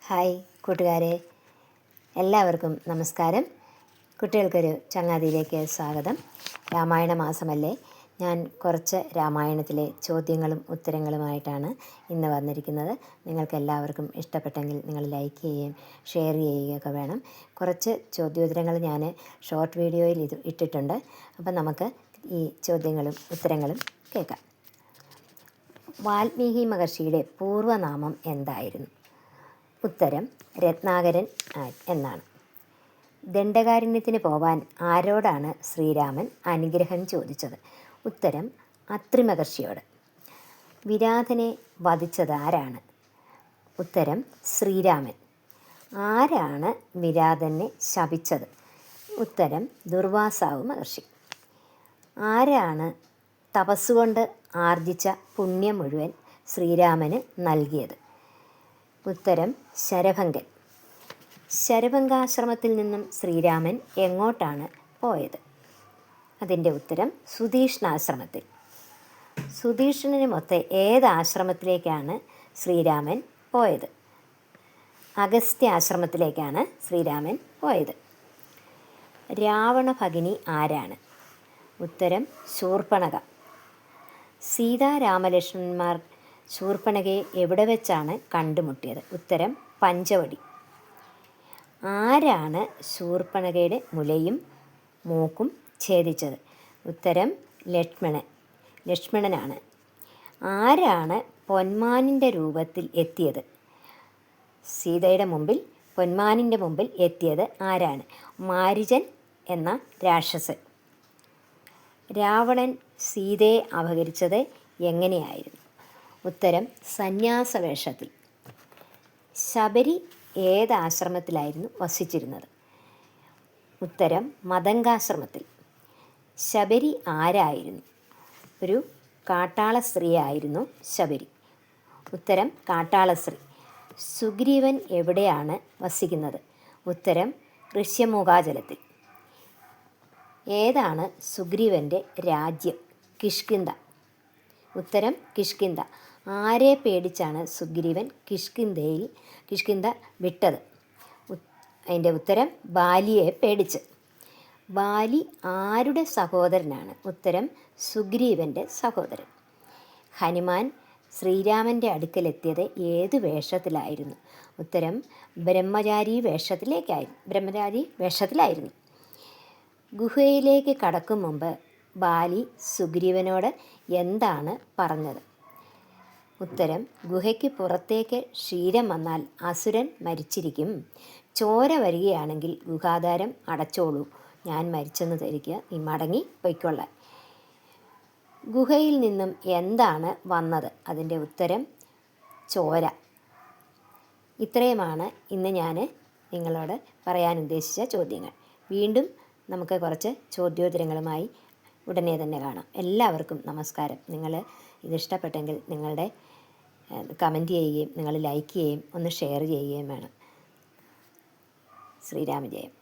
Hi കൂട്ടുകാരെ, എല്ലാവർക്കും നമസ്കാരം. കുട്ടികൾക്കൊരു ചങ്ങാതിയിലേക്ക് സ്വാഗതം. രാമായണ മാസമല്ലേ, ഞാൻ കുറച്ച് രാമായണത്തിലെ ചോദ്യങ്ങളും ഉത്തരങ്ങളുമായിട്ടാണ് ഇന്ന് വന്നിരിക്കുന്നത്. നിങ്ങൾക്ക് എല്ലാവർക്കും ഇഷ്ടപ്പെട്ടെങ്കിൽ നിങ്ങൾ ലൈക്ക് ചെയ്യുകയും ഷെയർ ചെയ്യുകയൊക്കെ വേണം. കുറച്ച് ചോദ്യോത്തരങ്ങൾ ഞാൻ ഷോർട്ട് വീഡിയോയിൽ ഇട്ടിട്ടുണ്ട്. അപ്പം നമുക്ക് ഈ ചോദ്യങ്ങളും ഉത്തരങ്ങളും കേൾക്കാം. വാൽമീകി മഹർഷിയുടെ പൂർവ്വനാമം എന്തായിരുന്നു? ഉത്തരം രത്നാകരൻ എന്നാണ്. ദണ്ഡകാരണ്യത്തിന് പോവാൻ ആരോടാണ് ശ്രീരാമൻ അനുഗ്രഹം ചോദിച്ചത്? ഉത്തരം അത്രി മഹർഷിയോട്. വിരാധനെ വധിച്ചത് ആരാണ്? ഉത്തരം ശ്രീരാമൻ. ആരാണ് വിരാധനെ ശപിച്ചത്? ഉത്തരം ദുർവാസാവ് മഹർഷി. ആരാണ് തപസ്സുകൊണ്ട് ആർജിച്ച പുണ്യം മുഴുവൻ ശ്രീരാമന് നൽകിയത്? ഉത്തരം ശരഭംഗൻ. ശരഭംഗാശ്രമത്തിൽ നിന്നും ശ്രീരാമൻ എങ്ങോട്ടാണ് പോയത്? അതിൻ്റെ ഉത്തരം സുധീഷ്ണാശ്രമത്തിൽ. സുധീഷ്ണനുമൊത്ത് ഏത് ആശ്രമത്തിലേക്കാണ് ശ്രീരാമൻ പോയത്? അഗസ്ത്യാശ്രമത്തിലേക്കാണ് ശ്രീരാമൻ പോയത്. രാവണ ഭഗിനി ആരാണ്? ഉത്തരം ശൂർപ്പണഖ. സീതാരാമലക്ഷ്മണന്മാർ ശൂർപ്പണഖയെ എവിടെ വെച്ചാണ് കണ്ടുമുട്ടിയത്? ഉത്തരം പഞ്ചവടി. ആരാണ് ശൂർപ്പണഖയുടെ മുലയും മൂക്കും ഛേദിച്ചത്? ഉത്തരം ലക്ഷ്മണനാണ്. ആരാണ് പൊന്മാനിൻ്റെ രൂപത്തിൽ എത്തിയത്? സീതയുടെ മുമ്പിൽ പൊന്മാനിൻ്റെ മുമ്പിൽ എത്തിയത് ആരാണ്? മാരീചൻ എന്ന രാക്ഷസൻ. രാവണൻ സീതയെ അപഹരിച്ചത് എങ്ങനെയായിരുന്നു? ഉത്തരം സന്യാസവേഷത്തിൽ. ശബരി ഏത് ആശ്രമത്തിലായിരുന്നു വസിച്ചിരുന്നത്? ഉത്തരം മതംഗാശ്രമത്തിൽ. ശബരി ആരായിരുന്നു? ഒരു കാട്ടാള സ്ത്രീയായിരുന്നു ശബരി. ഉത്തരം കാട്ടാള സ്ത്രീ. സുഗ്രീവൻ എവിടെയാണ് വസിക്കുന്നത്? ഉത്തരം ഋഷ്യമൂകാചലത്തിൽ. ഏതാണ് സുഗ്രീവൻ്റെ രാജ്യം? കിഷ്കിന്ധ. ഉത്തരം കിഷ്കിന്ധ. ആരെ പേടിച്ചാണ് സുഗ്രീവൻ കിഷ്കിന്ധ വിട്ടത്? അതിൻ്റെ ഉത്തരം ബാലിയെ പേടിച്ച്. ബാലി ആരുടെ സഹോദരനാണ്? ഉത്തരം സുഗ്രീവൻ്റെ സഹോദരൻ. ഹനുമാൻ ശ്രീരാമൻ്റെ അടുക്കലെത്തിയത് ഏത് വേഷത്തിലായിരുന്നു? ഉത്തരം ബ്രഹ്മചാരി വേഷത്തിലായിരുന്നു. ഗുഹയിലേക്ക് കടക്കും മുമ്പ് ബാലി സുഗ്രീവനോട് എന്താണ് പറഞ്ഞത്? ഉത്തരം ഗുഹയ്ക്ക് പുറത്തേക്ക് ക്ഷീരം വന്നാൽ അസുരൻ മരിച്ചിരിക്കും. ചോര വരികയാണെങ്കിൽ ഗുഹാദ്വാരം അടച്ചോളൂ, ഞാൻ മരിച്ചെന്ന് ധരിക്കുക, നീ മടങ്ങി പൊയ്ക്കൊള്ളാൻ. ഗുഹയിൽ നിന്നും എന്താണ് വന്നത്? അതിൻ്റെ ഉത്തരം ചോര. ഇത്രയുമാണ് ഇന്ന് ഞാൻ നിങ്ങളോട് പറയാൻ ഉദ്ദേശിച്ച ചോദ്യങ്ങൾ. വീണ്ടും നമുക്ക് കുറച്ച് ചോദ്യോത്തരങ്ങളുമായി ഉടനെ തന്നെ കാണാം. എല്ലാവർക്കും നമസ്കാരം. നിങ്ങൾ ഇതിഷ്ടപ്പെട്ടെങ്കിൽ നിങ്ങളുടെ കമൻറ്റ് ചെയ്യുകയും നിങ്ങൾ ലൈക്ക് ചെയ്യുകയും ഒന്ന് ഷെയർ ചെയ്യുകയും വേണം. ശ്രീരാമജയം.